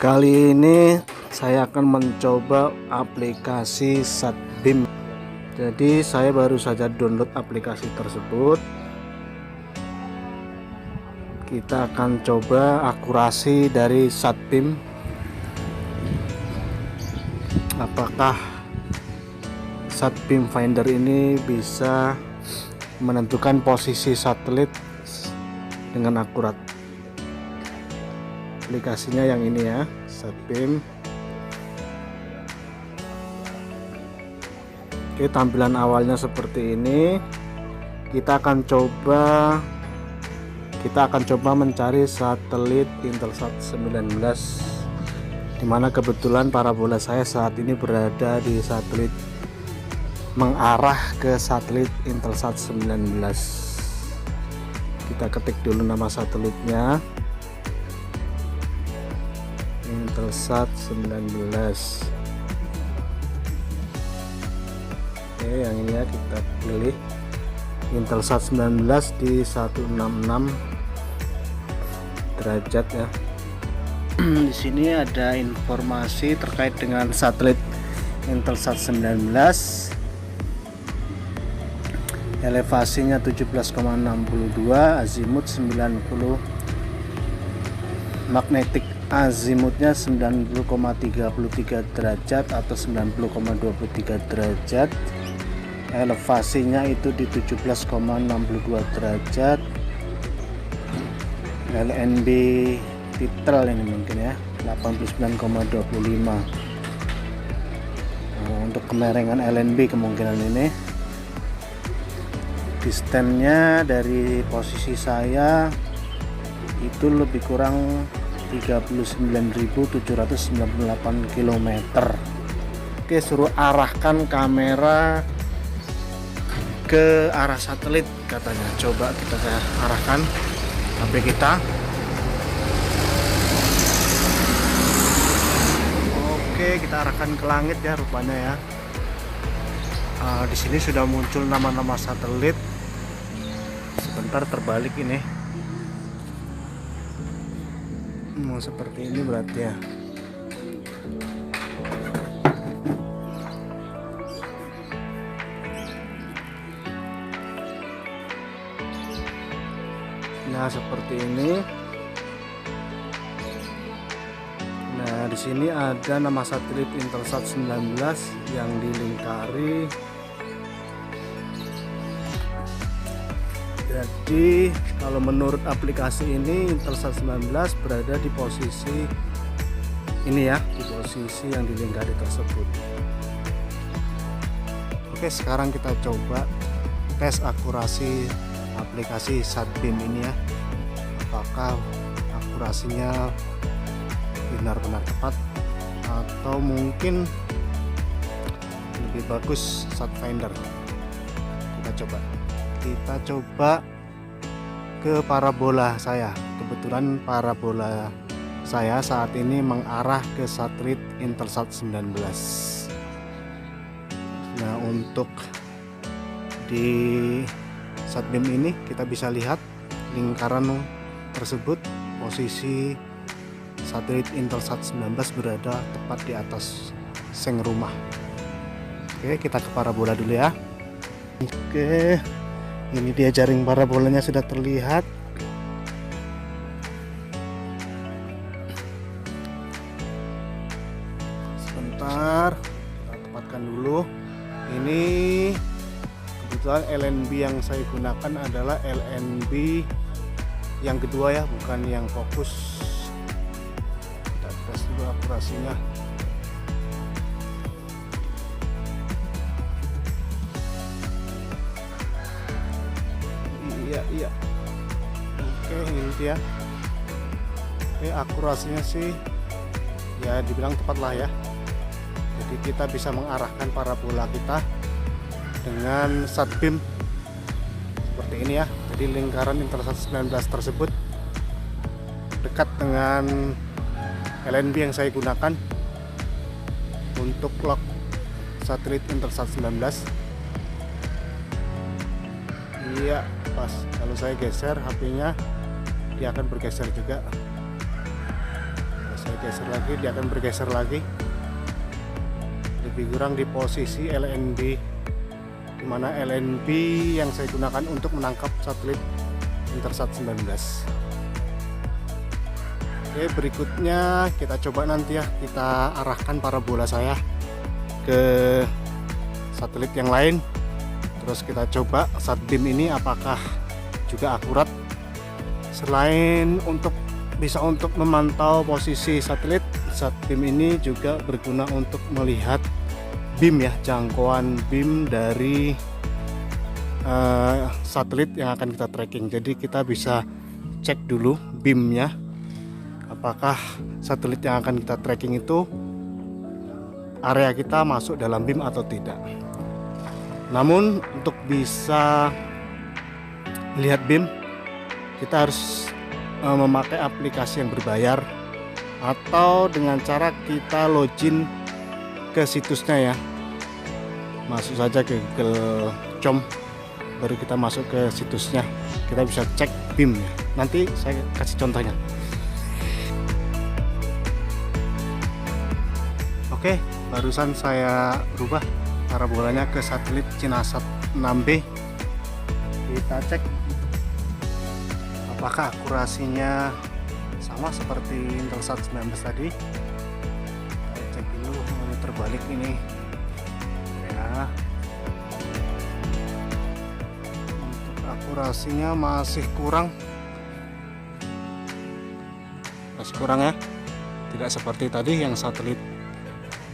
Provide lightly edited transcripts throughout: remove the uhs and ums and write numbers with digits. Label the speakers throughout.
Speaker 1: Kali ini saya akan mencoba aplikasi Satbeam. Jadi saya baru saja download aplikasi tersebut. Kita akan coba akurasi dari Satbeam. Apakah Satbeam Finder ini bisa menentukan posisi satelit dengan akurat? Aplikasinya yang ini ya, Satbeam. Oke, tampilan awalnya seperti ini. Kita akan coba mencari satelit Intelsat 19, dimana kebetulan parabola saya saat ini berada di satelit, mengarah ke satelit Intelsat 19. Kita ketik dulu nama satelitnya, Intelsat 19. Oke, yang ini ya, kita pilih Intelsat 19 di 166 derajat ya. Di sini ada informasi terkait dengan satelit Intelsat 19. Elevasinya 17,62, azimut 90, magnetic azimutnya 90,33 derajat atau 90,23 derajat. Elevasinya itu di 17,62 derajat. LNB titel ini mungkin ya 89,25. Untuk kemiringan LNB kemungkinan ini. Distannya dari posisi saya itu lebih kurang 39.798 km. Oke, suruh arahkan kamera ke arah satelit katanya. Coba kita arahkan HP kita. Oke, kita arahkan ke langit ya rupanya ya. Di sini sudah muncul nama-nama satelit. Sebentar, terbalik ini. Mau seperti ini berarti ya. Nah, seperti ini. Nah, di sini ada nama satelit Intelsat 19 yang dilingkari. Jadi kalau menurut aplikasi ini Intelsat 19 berada di posisi ini ya, di posisi yang dilingkari tersebut. Oke, sekarang kita coba tes akurasi aplikasi Satbeam ini ya. Apakah akurasinya benar-benar tepat atau mungkin lebih bagus Satfinder. Kita coba ke parabola saya. Kebetulan parabola saya saat ini mengarah ke satelit Intelsat 19. Nah, untuk di Satbeam ini kita bisa lihat lingkaran tersebut, posisi satelit Intelsat 19 berada tepat di atas seng rumah. Oke, kita ke parabola dulu ya. Oke, ini dia jaring parabolanya sudah terlihat. Sebentar, kita tempatkan dulu. Ini kebetulan LNB yang saya gunakan adalah LNB yang kedua ya, bukan yang fokus. Kita tes dulu akurasinya. Iya. Oke, ini dia. Oke, akurasinya sih ya dibilang tepat lah ya. Jadi kita bisa mengarahkan parabola kita dengan Satbeam seperti ini ya. Jadi lingkaran Intelsat 19 tersebut dekat dengan LNB yang saya gunakan untuk log satelit Intelsat 19. Iya, pas. Kalau saya geser HP-nya, dia akan bergeser juga. Saya geser lagi, dia akan bergeser lagi. Lebih kurang di posisi LNB, dimana LNB yang saya gunakan untuk menangkap satelit Intelsat 19. Oke, berikutnya kita coba nanti ya, kita arahkan parabola saya ke satelit yang lain. Terus kita coba SatBeam ini apakah juga akurat. Selain bisa untuk memantau posisi satelit, SatBeam ini juga berguna untuk melihat beam ya, jangkauan beam dari satelit yang akan kita tracking. Jadi kita bisa cek dulu beamnya, apakah satelit yang akan kita tracking itu area kita masuk dalam beam atau tidak. Namun untuk bisa melihat beam, kita harus memakai aplikasi yang berbayar, atau dengan cara kita login ke situsnya ya. Masuk saja ke Google Chrome, baru kita masuk ke situsnya, kita bisa cek beam ya. Nanti saya kasih contohnya. Oke, barusan saya rubah parabolanya ke satelit CINASAT 6B. Kita cek apakah akurasinya sama seperti Intelsat 19 tadi. Kita cek dulu monitor balik ini ya. Untuk akurasinya masih kurang ya, tidak seperti tadi yang satelit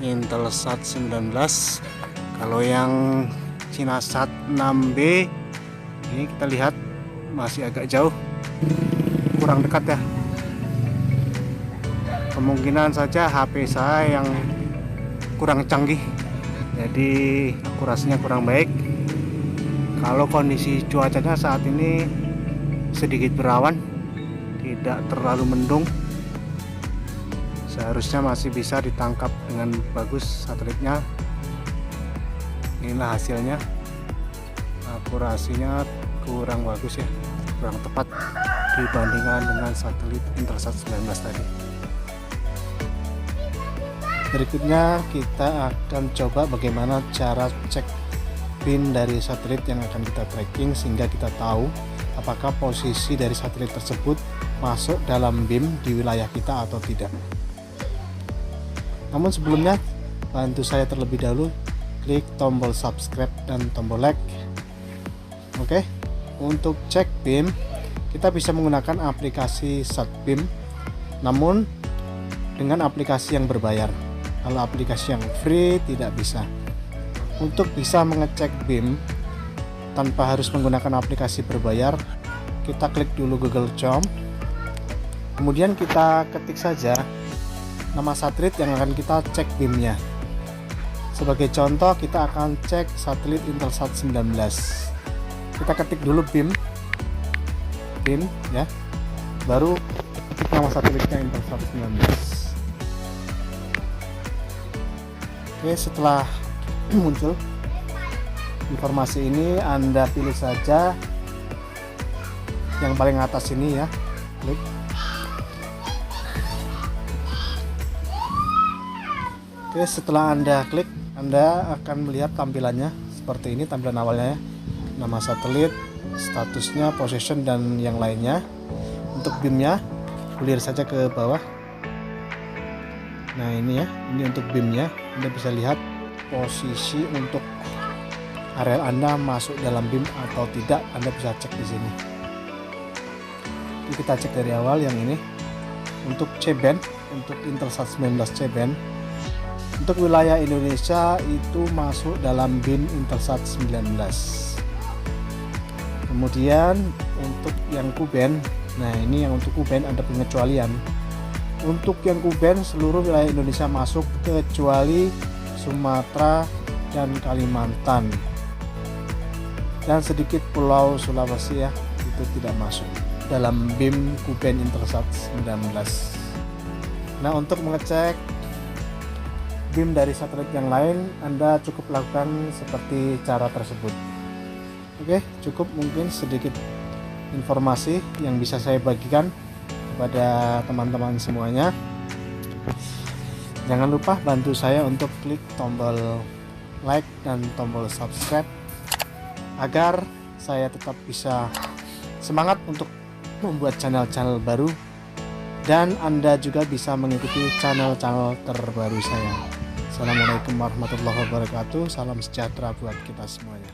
Speaker 1: Intelsat 19. Kalau yang CINASAT 6B ini kita lihat masih agak jauh, kurang dekat ya. Kemungkinan saja HP saya yang kurang canggih, jadi akurasinya kurang baik. Kalau kondisi cuacanya saat ini sedikit berawan, tidak terlalu mendung, seharusnya masih bisa ditangkap dengan bagus satelitnya. Inilah hasilnya, akurasinya kurang bagus ya, kurang tepat dibandingkan dengan satelit Intelsat 19 tadi. Berikutnya kita akan coba bagaimana cara cek pin dari satelit yang akan kita tracking, sehingga kita tahu apakah posisi dari satelit tersebut masuk dalam beam di wilayah kita atau tidak. Namun sebelumnya, bantu saya terlebih dahulu klik tombol subscribe dan tombol like. Oke, untuk cek beam kita bisa menggunakan aplikasi SatBeam, namun dengan aplikasi yang berbayar. Kalau aplikasi yang free tidak bisa. Untuk bisa mengecek beam tanpa harus menggunakan aplikasi berbayar, kita klik dulu Google Chrome, kemudian kita ketik saja nama satelit yang akan kita cek beamnya. Sebagai contoh, kita akan cek satelit Intelsat 19. Kita ketik dulu beam ya, baru ketik nama satelitnya Intelsat 19. Oke, setelah muncul informasi ini, Anda pilih saja yang paling atas ini ya, klik. Oke, setelah Anda klik, Anda akan melihat tampilannya seperti ini, tampilan awalnya ya. Nama satelit, statusnya, position, dan yang lainnya. Untuk beamnya, clear saja ke bawah. Nah ini ya, ini untuk beamnya. Anda bisa lihat posisi untuk area Anda masuk dalam beam atau tidak, Anda bisa cek di sini. Ini kita cek dari awal yang ini. Untuk C-band, untuk Intelsat 19 C-band, untuk wilayah Indonesia itu masuk dalam beam Intelsat 19. Kemudian untuk yang Ku-band, nah ini yang untuk Ku-band ada pengecualian. Untuk yang Ku-band seluruh wilayah Indonesia masuk kecuali Sumatera dan Kalimantan, dan sedikit Pulau Sulawesi ya, itu tidak masuk dalam beam Ku-band Intelsat 19. Nah, untuk mengecek beam dari satelit yang lain, Anda cukup lakukan seperti cara tersebut. Oke, cukup mungkin sedikit informasi yang bisa saya bagikan kepada teman-teman semuanya. Jangan lupa bantu saya untuk klik tombol like dan tombol subscribe agar saya tetap bisa semangat untuk membuat channel-channel baru, dan Anda juga bisa mengikuti channel-channel terbaru saya. Assalamualaikum warahmatullahi wabarakatuh. Salam sejahtera buat kita semuanya.